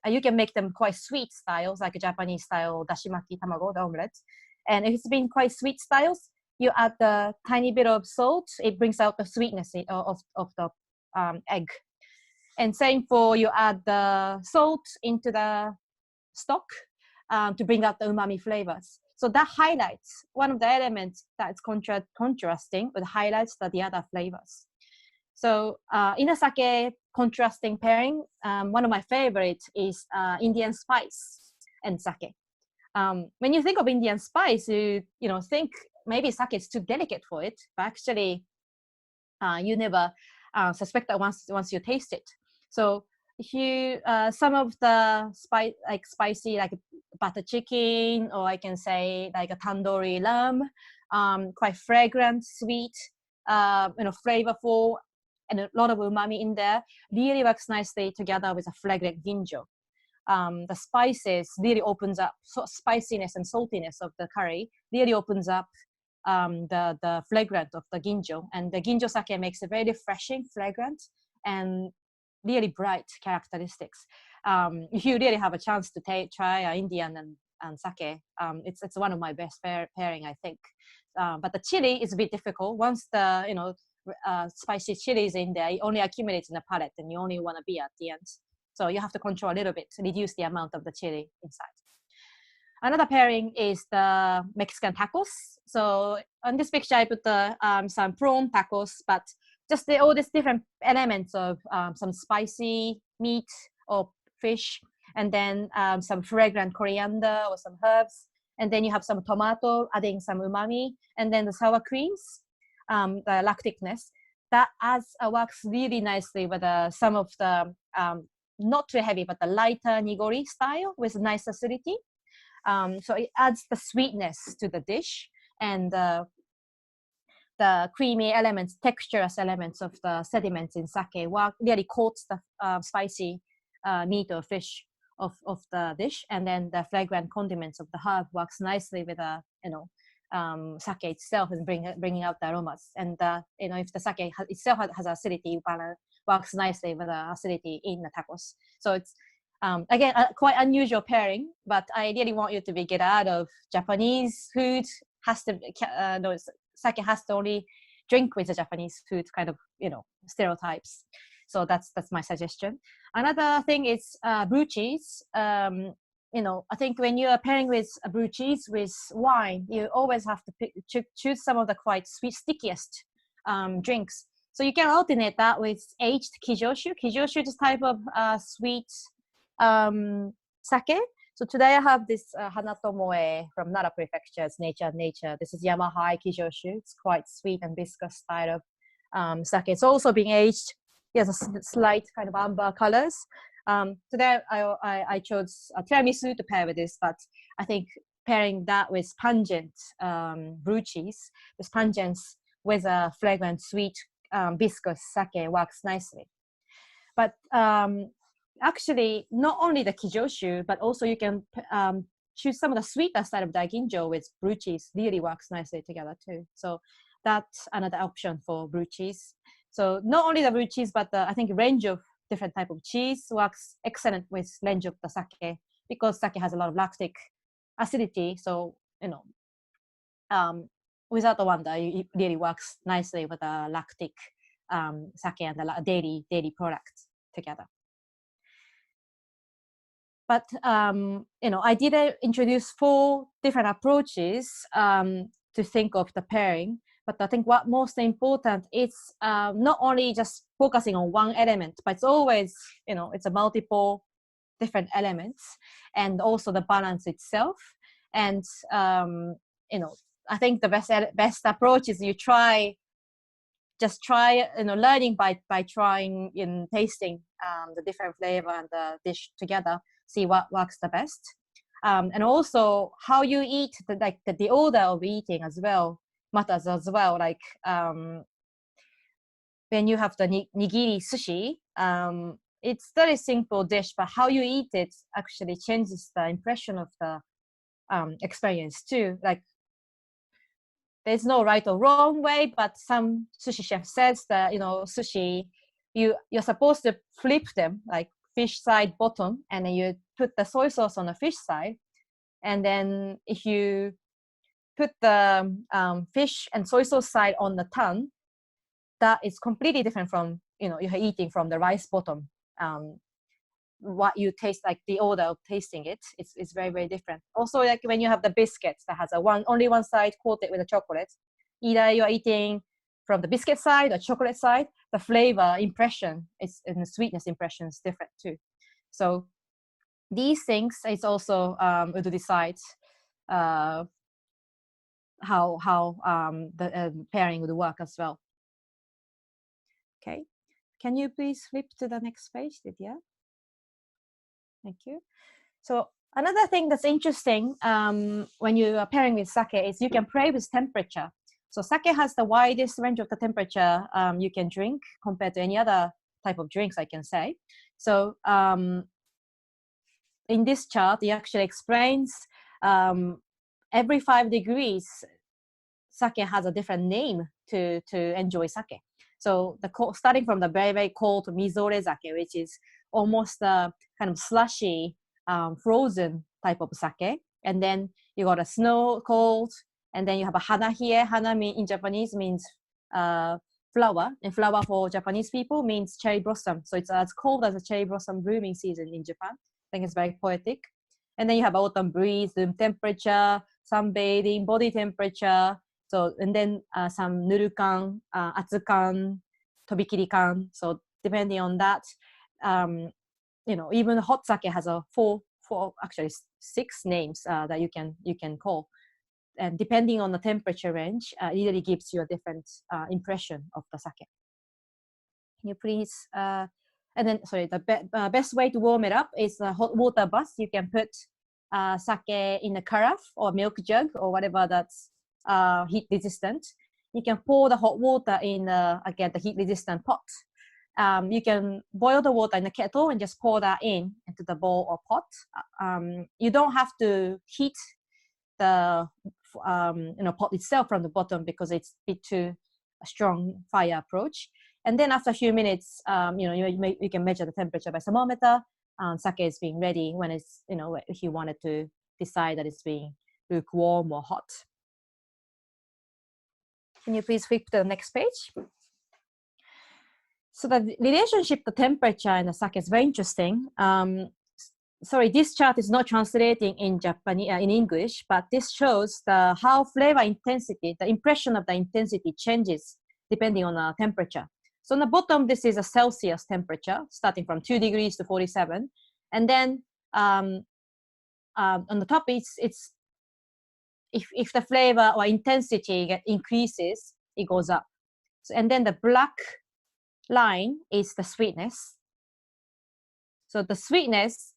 you can make them quite sweet styles, like a Japanese style dashimaki tamago, the omelette. And if it's been quite sweet styles, you add the tiny bit of salt, it brings out the sweetness of the egg. And same for you add the salt into the stock to bring out the umami flavors. So that highlights one of the elements that's contrasting, but highlights the other flavors. So in a sake contrasting pairing, one of my favorites is Indian spice and sake. When you think of Indian spice, you think maybe sake is too delicate for it, but actually you never suspect that once you taste it. So if you some of the spicy like butter chicken, or I can say like a tandoori lamb, quite fragrant, sweet, flavorful, and a lot of umami in there, really works nicely together with a fragrant ginjo. The spices really opens up, so spiciness and saltiness of the curry really opens up the fragrance of the ginjo, and the ginjo sake makes a very refreshing, fragrant, and really bright characteristics. If you really have a chance to try Indian and sake, it's one of my best pairing, I think. But the chili is a bit difficult. Once the spicy chili is in there, it only accumulates in the palate, and you only want to be at the end. So you have to control a little bit to reduce the amount of the chili inside. Another pairing is the Mexican tacos. So on this picture, I put some prawn tacos, but just all these different elements of some spicy meat or fish, and then some fragrant coriander or some herbs. And then you have some tomato, adding some umami, and then the sour creams, the lacticness. That works really nicely with some of the, not too heavy, but the lighter nigori style with nice acidity. So it adds the sweetness to the dish, and the creamy elements, texturous elements of the sediments in sake really coats the spicy meat or fish of the dish, and then the fragrant condiments of the herb works nicely with the sake itself and bringing out the aromas. And if the sake itself has acidity, works nicely with the acidity in the tacos. So it's again quite unusual pairing, but I really want you to get out of Japanese food. Sake has to only drink with the Japanese food kind of stereotypes. So that's my suggestion. Another thing is blue cheese. I think when you are pairing with blue cheese with wine, you always have to choose some of the quite sweet, stickiest drinks. So you can alternate that with aged kijoshu. Kijoshu is a type of sweet sake. So today I have this Hanatomoe from Nara Prefecture's Nature and Nature. This is Yamahai kijoshu. It's quite sweet and viscous style of sake. It's also being aged. It has a slight kind of amber colors. Today I chose tiramisu to pair with this, but I think pairing that with pungent blue cheese, this pungence with a fragrant, sweet, viscous sake works nicely. But actually, not only the kijoshu, but also you can choose some of the sweeter side of daiginjo with blue cheese. Really works nicely together too. So that's another option for blue cheese. So not only the blue cheese, but I think range of different type of cheese works excellent with range of the sake, because sake has a lot of lactic acidity. So without the wonder, it really works nicely with the lactic sake and the daily product together. But I did introduce 4 different approaches to think of the pairing. But I think what most important is not only just focusing on one element, but it's always, it's a multiple different elements, and also the balance itself. And, I think the best approach is you just try, learning by trying and tasting the different flavor and the dish together, see what works the best. And also how you eat, the order of eating as well matters as well. Like when you have the nigiri sushi, it's very simple dish, but how you eat it actually changes the impression of the experience too. Like there's no right or wrong way, but some sushi chef says that sushi, you're supposed to flip them, like fish side bottom, and then you put the soy sauce on the fish side, and then if you put the fish and soy sauce side on the tongue, that is completely different from you're eating from the rice bottom. What you taste, like the order of tasting it, it's very, very different. Also, like when you have the biscuits that has only one side coated with a chocolate, either you're eating from the biscuit side or chocolate side, the flavor impression and the sweetness impression is different too. So these things is also to decide how the pairing would work as well. Okay, can you please flip to the next page, Lydia? Thank you. So another thing that's interesting when you are pairing with sake is you can play with temperature. So sake has the widest range of the temperature you can drink compared to any other type of drinks, I can say. So in this chart, it actually explains every 5 degrees, sake has a different name to enjoy sake. So starting from the very, very cold mizore sake, which is almost a kind of slushy, frozen type of sake. And then you got a snow cold, and then you have a hana here. Hana in Japanese means flower, and flower for Japanese people means cherry blossom. So it's as cold as a cherry blossom blooming season in Japan. I think it's very poetic. And then you have autumn breeze, room temperature, sunbathing, body temperature. So, and then some nurukan, atsukan, tobikirikan. So depending on that, you know, even hot sake has a actually 6 names that you can call. And depending on the temperature range, it really gives you a different impression of the sake. Can you please, and then, sorry, the best way to warm it up is a hot water bath. You can put sake in a carafe or milk jug or whatever that's heat resistant. You can pour the hot water in, again, the heat resistant pot. You can boil the water in a kettle and just pour that into the bowl or pot. You don't have to heat the pot itself from the bottom because it's a bit too strong fire approach. And then after a few minutes, you can measure the temperature by thermometer. Sake is being ready when it's, if you wanted to decide that it's being lukewarm or hot. Can you please flip to the next page? So the relationship to temperature and the sake is very interesting. Sorry, this chart is not translating in Japanese, in English, but this shows how flavor intensity, the impression of the intensity changes depending on the temperature. So on the bottom, this is a Celsius temperature, starting from 2 degrees to 47. And then on the top, it's if the flavor or intensity increases, it goes up. So, and then the black line is the sweetness. So the sweetness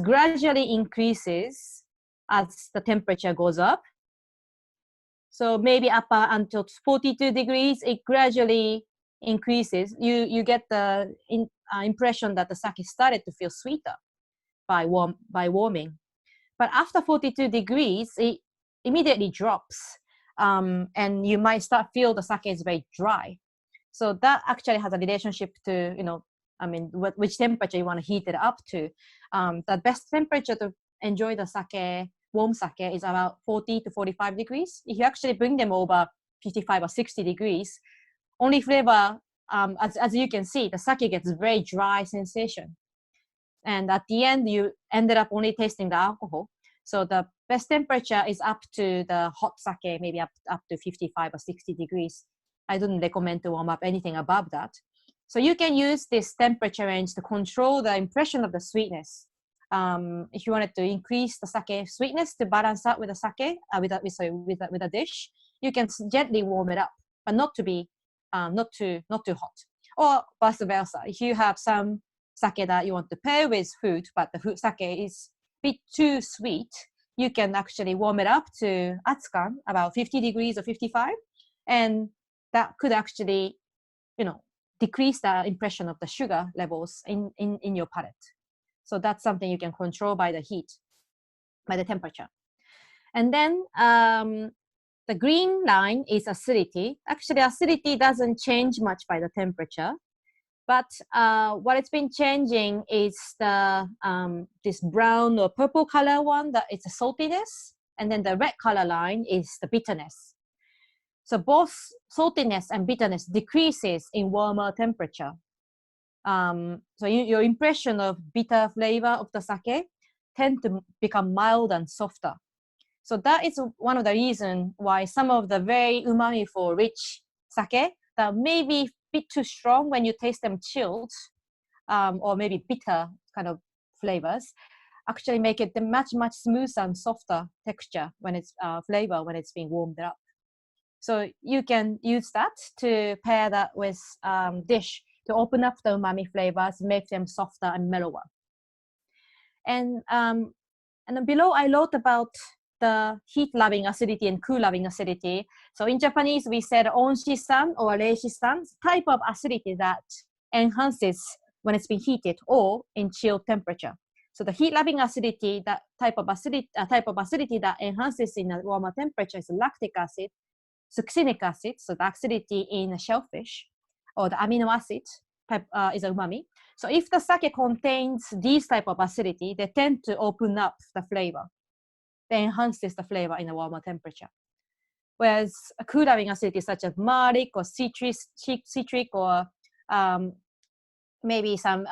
gradually increases as the temperature goes up. So maybe up until 42 degrees, it gradually increases. You get the impression that the sake started to feel sweeter by warming. But after 42 degrees, it immediately drops. And you might start feel the sake is very dry. So that actually has a relationship to, which temperature you want to heat it up to. The best temperature to enjoy the sake, warm sake, is about 40 to 45 degrees. If you actually bring them over 55 or 60 degrees, only flavor, as you can see, the sake gets very dry sensation. And at the end, you ended up only tasting the alcohol. So the best temperature is up to the hot sake, maybe up to 55 or 60 degrees. I don't recommend to warm up anything above that. So you can use this temperature range to control the impression of the sweetness. If you wanted to increase the sake sweetness to balance out with the sake, with a dish, you can gently warm it up, but not too hot. Or vice versa. If you have some sake that you want to pair with food, but the sake is a bit too sweet, you can actually warm it up to atsukan, about 50 degrees or 55, and that could actually, decrease the impression of the sugar levels in your palate. So that's something you can control by the heat, by the temperature. And then the green line is acidity. Actually, acidity doesn't change much by the temperature, but what it's been changing is the this brown or purple color one, that it's a saltiness, and then the red color line is the bitterness. So both saltiness and bitterness decreases in warmer temperature. So your impression of bitter flavor of the sake tend to become mild and softer. So that is one of the reasons why some of the very umami for rich sake that may be a bit too strong when you taste them chilled, or maybe bitter kind of flavors, actually make it much smoother and softer texture when it's flavor when it's being warmed up. So you can use that to pair that with dish to open up the umami flavors, make them softer and mellower. And then below I wrote about the heat-loving acidity and cool-loving acidity. So in Japanese, we said onshisan or reishisan, type of acidity that enhances when it's been heated or in chilled temperature. So the heat-loving acidity, that type of acidity that enhances in a warmer temperature is lactic acid, succinic acid, so the acidity in a shellfish, or the amino acid type is umami. So if the sake contains these type of acidity, they tend to open up the flavor. They enhances the flavor in a warmer temperature. Whereas a cool-loving acidity such as malic or citric or maybe some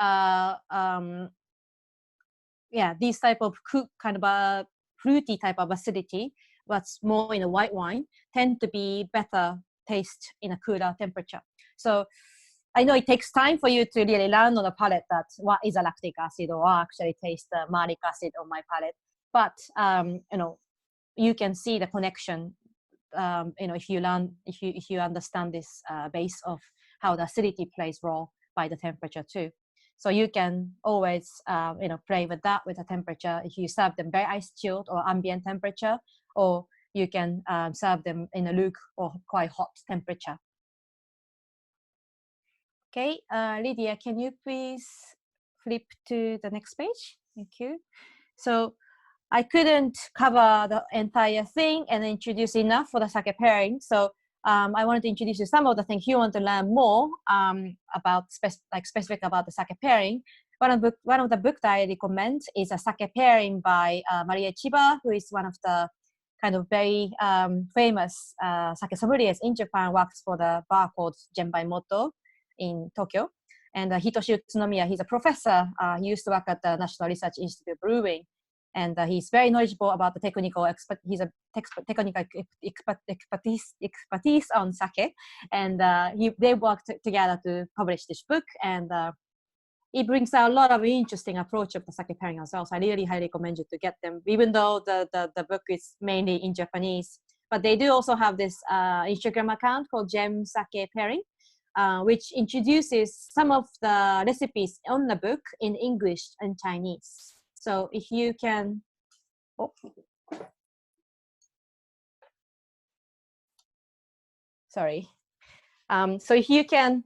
these type of kind of a fruity type of acidity, what's more in a white wine, tend to be better taste in a cooler temperature. So I know it takes time for you to really learn on the palate that what is a lactic acid or actually taste the malic acid on my palate. But you can see the connection. If you understand this base of how the acidity plays role by the temperature too. So you can always play with that with the temperature. If you serve them very ice chilled or ambient temperature, or you can serve them in a luke or quite hot temperature. Okay, Lydia, can you please flip to the next page? Thank you. So I couldn't cover the entire thing and introduce enough for the sake pairing. So I wanted to introduce you some of the things you want to learn more about, specific about the sake pairing. One of the books that I recommend is a sake pairing by Maria Chiba, who is one of the kind of very famous sake sommeliers in Japan, works for the bar called Genbai Moto in Tokyo. And Hitoshi Utsunomiya, he's a professor. He used to work at the National Research Institute of Brewing. And he's very knowledgeable about the technical he's a technical expertise on sake. And they worked together to publish this book. And it brings out a lot of interesting approach of the sake pairing as well. So I really highly recommend you to get them, even though the book is mainly in Japanese. But they do also have this Instagram account called Gem Sake Pairing, which introduces some of the recipes on the book in English and Chinese. So if you can, so if you can,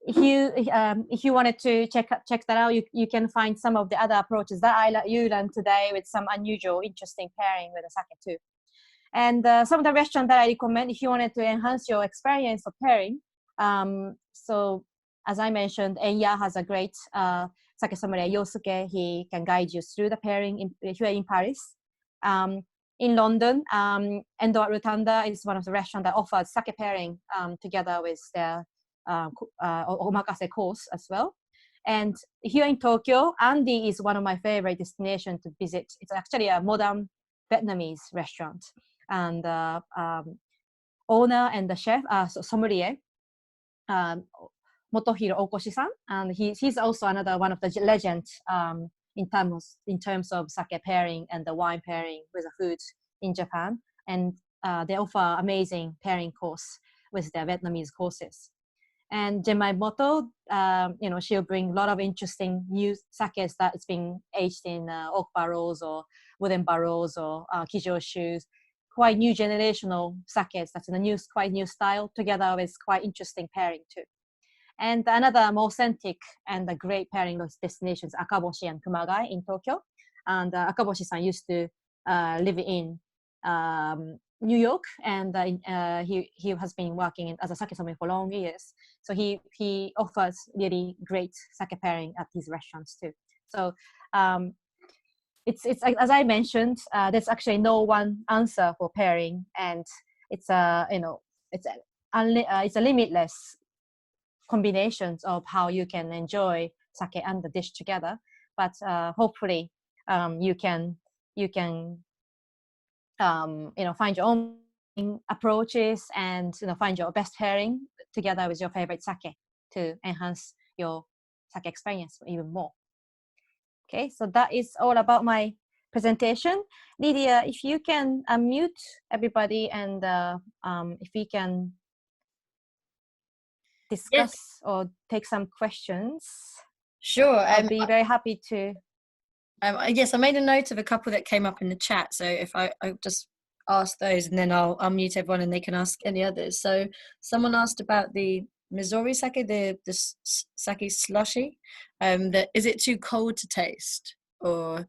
if you wanted to check that out, you can find some of the other approaches that you learned today with some unusual, interesting pairing with the sake too. And some of the restaurants that I recommend if you wanted to enhance your experience of pairing. So as I mentioned, Enya has a great sake sommelier, Yosuke. He can guide you through the pairing here in Paris. In London, Endo at Rotunda is one of the restaurants that offers sake pairing together with their omakase course as well. And here in Tokyo, Andy is one of my favorite destinations to visit. It's actually a modern Vietnamese restaurant. And owner and the chef, sommelier, Motohiro Okoshi-san, and he's also another one of the legends in terms of sake pairing and the wine pairing with the food in Japan. And they offer amazing pairing course with their Vietnamese courses. And Genbai Moto, she'll bring a lot of interesting new sakes that it's being aged in oak barrels or wooden barrels or kijoshu, quite new generational sakes that's in a quite new style together with quite interesting pairing too. And another more authentic and a great pairing of destinations, Akaboshi and Kumagai in Tokyo. And Akaboshi-san used to live in New York, and he has been working as a sake sommelier for long years. So he offers really great sake pairing at these restaurants too. So it's as I mentioned, there's actually no one answer for pairing, and it's a limitless combinations of how you can enjoy sake and the dish together. But hopefully you can find your own approaches and find your best pairing together with your favorite sake to enhance your sake experience even more. Okay, so that is all about my presentation. Lydia, if you can unmute everybody and if we can discuss or take some questions. Sure. I'll be very happy to. Yes, I made a note of a couple that came up in the chat. So if I just ask those, and then I'll mute everyone, and they can ask any others. So someone asked about the Missouri sake, the sake slushy. That is it too cold to taste, or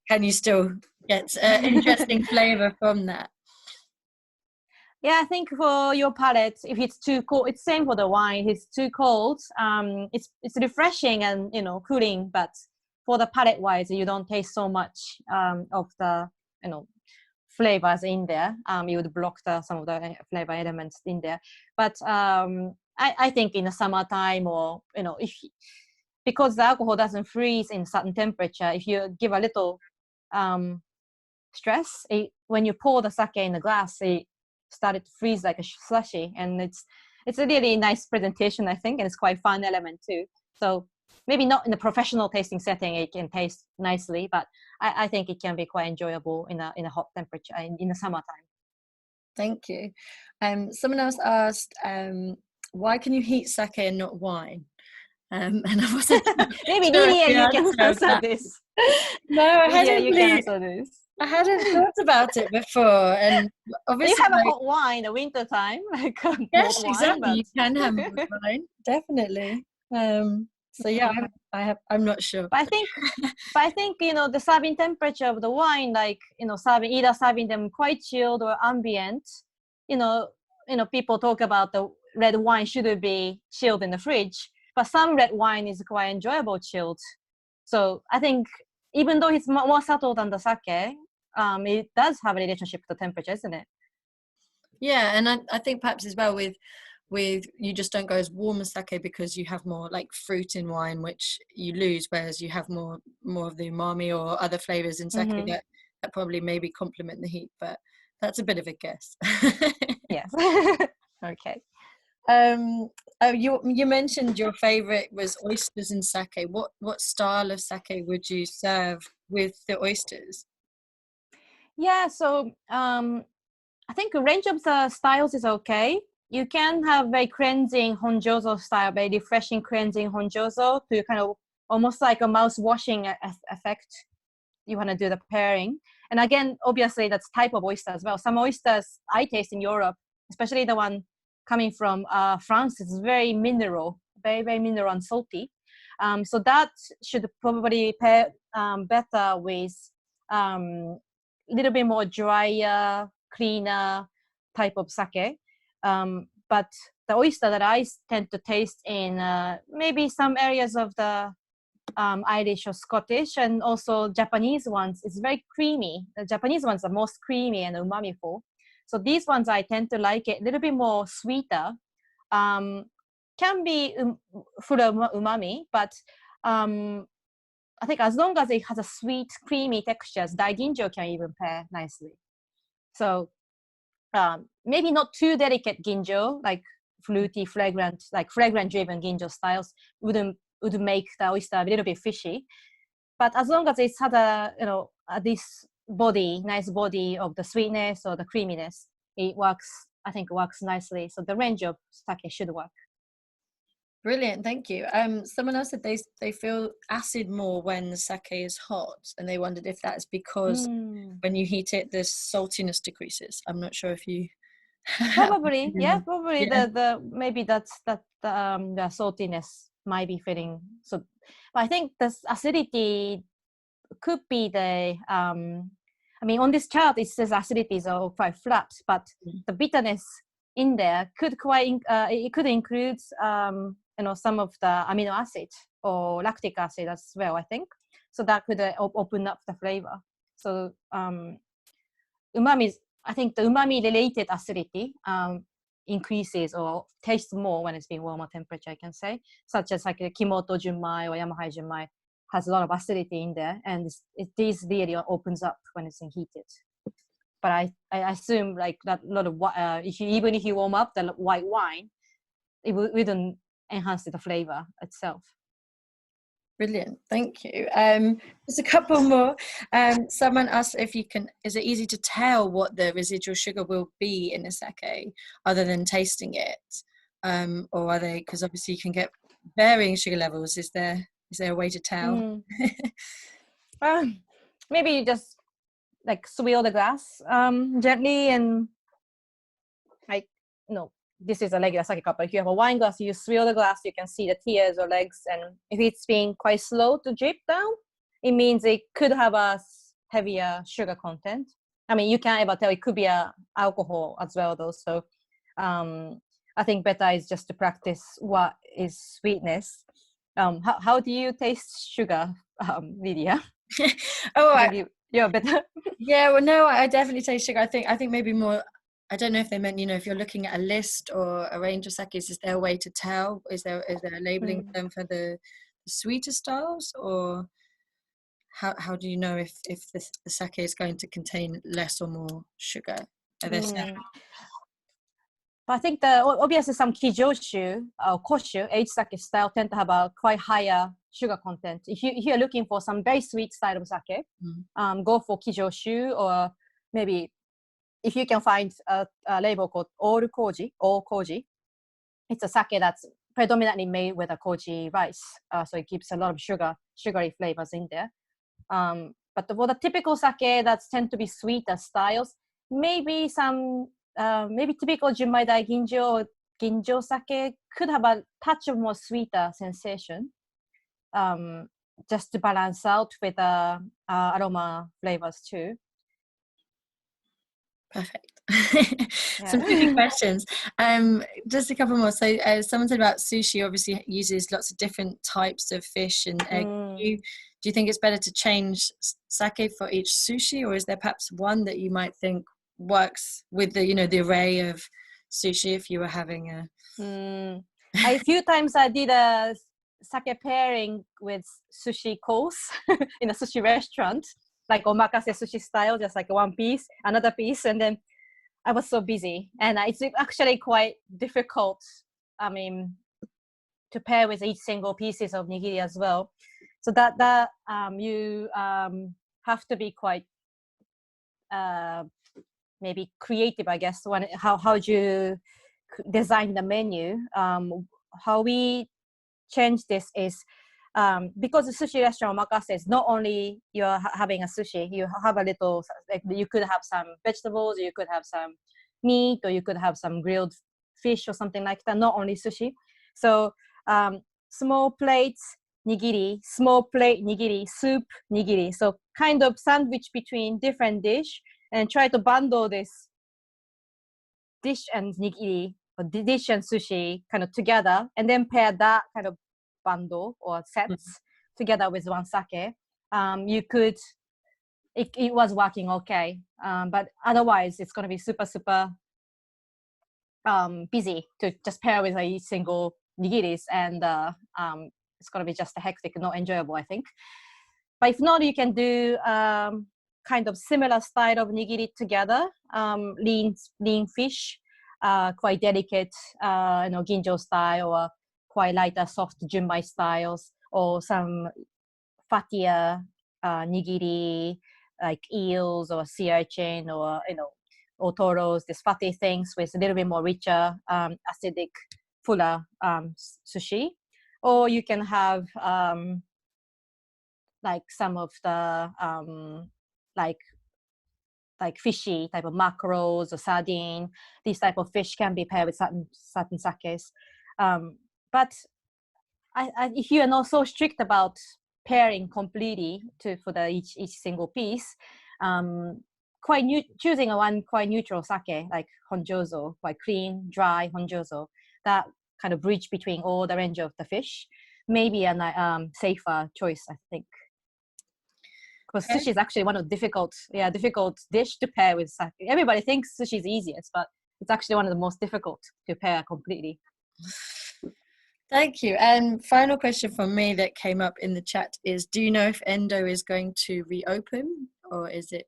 can you still get interesting flavor from that? Yeah, I think for your palate, if it's too cold, it's same for the wine. If it's too cold, it's refreshing and cooling, but for the palate wise, you don't taste so much of the flavors in there. You would block some of the flavor elements in there. But I think in the summertime, or if because the alcohol doesn't freeze in certain temperature, if you give a little stress, when you pour the sake in the glass, it started to freeze like a slushy, and it's a really nice presentation, I think, and it's quite fun element too. So maybe not in the professional tasting setting it can taste nicely, but I think it can be quite enjoyable in a hot temperature in the summertime. Thank you. Someone else asked, why can you heat sake and not wine? And I wasn't maybe sure Lydia, you can answer this. No, I Lydia, you can answer this. I hadn't thought about it before, and obviously you have a hot wine in the winter time, like yes, wine, exactly. but... You can have wine, definitely. So yeah, I'm not sure. But I think the serving temperature of the wine, like either serving them quite chilled or ambient. People talk about the red wine should be chilled in the fridge, but some red wine is quite enjoyable chilled. So I think even though it's more subtle than the sake, it does have a relationship to temperature, isn't it? Yeah, and I think perhaps as well with you just don't go as warm as sake because you have more like fruit in wine, which you lose, whereas you have more of the umami or other flavors in sake that probably maybe complement the heat, but that's a bit of a guess. Yes. Okay. You mentioned your favorite was oysters in sake. What style of sake would you serve with the oysters? Yeah, so I think a range of the styles is okay. You can have very cleansing honjozo style, very refreshing cleansing honjozo to kind of almost like a mouth washing effect. You want to do the pairing. And again, obviously that's type of oyster as well. Some oysters I taste in Europe, especially the one coming from France, is very mineral, very, very mineral and salty. So that should probably pair better with a little bit more drier, cleaner type of sake. But the oyster that I tend to taste in maybe some areas of the Irish or Scottish, and also Japanese ones, is very creamy. The Japanese ones are most creamy and umami-full. So these ones I tend to like it a little bit more sweeter. Can be full of umami, but I think as long as it has a sweet, creamy textures, daiginjo can even pair nicely. So maybe not too delicate ginjo, like fruity, fragrant, like fragrant-driven ginjo styles would make the oyster a little bit fishy. But as long as it has this nice body of the sweetness or the creaminess, it works. I think works nicely. So the range of sake should work. Brilliant, thank you. Someone else said they feel acid more when the sake is hot, and they wondered if that's because when you heat it, the saltiness decreases. I'm not sure if you probably, yeah, probably the maybe that's the saltiness might be feeling so. But I think the acidity could be the I mean, on this chart it says acidities are quite flat, but the bitterness in there could it could include some of the amino acid or lactic acid as well, I think. So that could open up the flavor. So umami, I think the umami related acidity increases or tastes more when it's been warmer temperature, I can say, such as like the Kimoto Junmai or Yamahai Junmai has a lot of acidity in there, and this really opens up when it's heated. But I assume like that a lot of even if you warm up the white wine, it wouldn't enhance the flavor itself. Brilliant, thank you. Just a couple more. Someone asked is it easy to tell what the residual sugar will be in a sake other than tasting it? Or are they, because obviously you can get varying sugar levels, is there a way to tell? Maybe you just like swirl the glass gently, and like, this is a regular sake cup, but if you have a wine glass, you swirl the glass, you can see the tears or legs, and if it's being quite slow to drip down, it means it could have a heavier sugar content. I mean, you can't ever tell, it could be a alcohol as well though. So I think better is just to practice what is sweetness. How do you taste sugar, Lydia? You're better. Yeah, well, no, I definitely taste sugar. I think maybe more. I don't know if they meant, if you're looking at a list or a range of sakes, is there a way to tell? Is there a labeling them for the sweeter styles, or how do you know if the sake is going to contain less or more sugar? Are there But I think obviously some kijoshu or koshu, aged sake style, tend to have a quite higher sugar content. If you're looking for some very sweet style of sake, go for kijoshu, or maybe if you can find a label called all koji. It's a sake that's predominantly made with a koji rice, so it keeps a lot of sugary flavors in there. But for the typical sake that tend to be sweeter styles, maybe typical Junmaidai Ginjo or Ginjo sake could have a touch of more sweeter sensation, just to balance out with aroma flavors too. Perfect. Some tricky questions. Just a couple more. So someone said about sushi obviously uses lots of different types of fish and egg. Do you think it's better to change sake for each sushi, or is there perhaps one that you might think works with the array of sushi if you were having a few times I did a sake pairing with sushi course in a sushi restaurant, like omakase sushi style, just like one piece, another piece, and then I was so busy, and it's actually quite difficult, I mean, to pair with each single pieces of nigiri as well. So that you have to be quite maybe creative, I guess. How you design the menu. How we change this is because the sushi restaurant omakase is not only you're having a sushi, you have a little, like, you could have some vegetables, you could have some meat, or you could have some grilled fish or something like that, not only sushi. So small plates nigiri, small plate nigiri, soup nigiri, so kind of sandwich between different dish, and try to bundle this dish and nigiri, or dish and sushi kind of together, and then pair that kind of bundle or sets together with one sake. It was working okay, but otherwise it's going to be super busy to just pair with each single nigiris, and it's going to be just a hectic, not enjoyable, I think. But if not, you can do kind of similar style of nigiri together, lean fish, quite delicate, ginjo style, or quite lighter, soft junmai styles, or some fattier nigiri, like eels or sea urchin, or otoros, these fatty things with a little bit more richer, acidic, fuller sushi. Or you can have like some of the like fishy type of mackerels or sardine. These type of fish can be paired with certain sakes. But if you are not so strict about pairing completely for each single piece, choosing one quite neutral sake like honjozo, quite clean, dry honjozo, that kind of bridge between all the range of the fish, maybe a safer choice, I think. Because sushi is actually one of the difficult dish to pair with sake. Everybody thinks sushi is easiest, but it's actually one of the most difficult to pair completely. Thank you. And final question from me that came up in the chat is, do you know if Endo is going to reopen, or is it?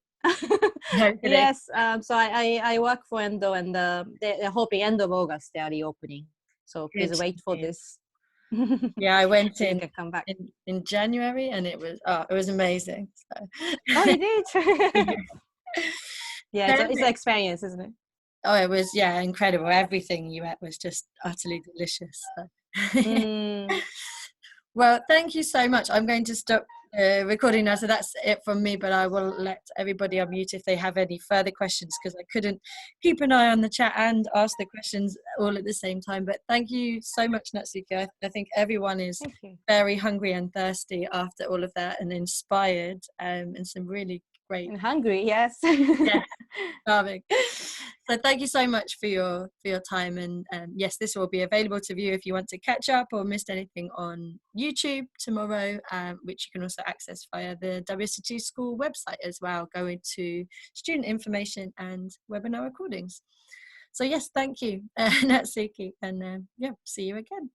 Yes. So I work for Endo, and they're hoping end of August they are reopening. So please wait for this. Yeah, I went so you can come back in January, and it was amazing. So. Oh, you did? Yeah, it's an experience, isn't it? Oh, it was, incredible. Everything you ate was just utterly delicious. So. Well, thank you so much. I'm going to stop recording now, so that's it from me, but I will let everybody unmute if they have any further questions, because I couldn't keep an eye on the chat and ask the questions all at the same time. But thank you so much, Natsuki. I think everyone is very hungry and thirsty after all of that, and inspired, and some really great and hungry. Yes. yeah. Starving. So thank you so much for your time, and yes, this will be available to view if you want to catch up or missed anything on YouTube tomorrow, which you can also access via the WSET School website as well, going to student information and webinar recordings. So yes, thank you, Natsuki, and yeah, see you again.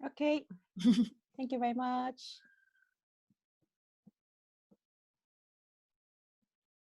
Okay. Thank you very much.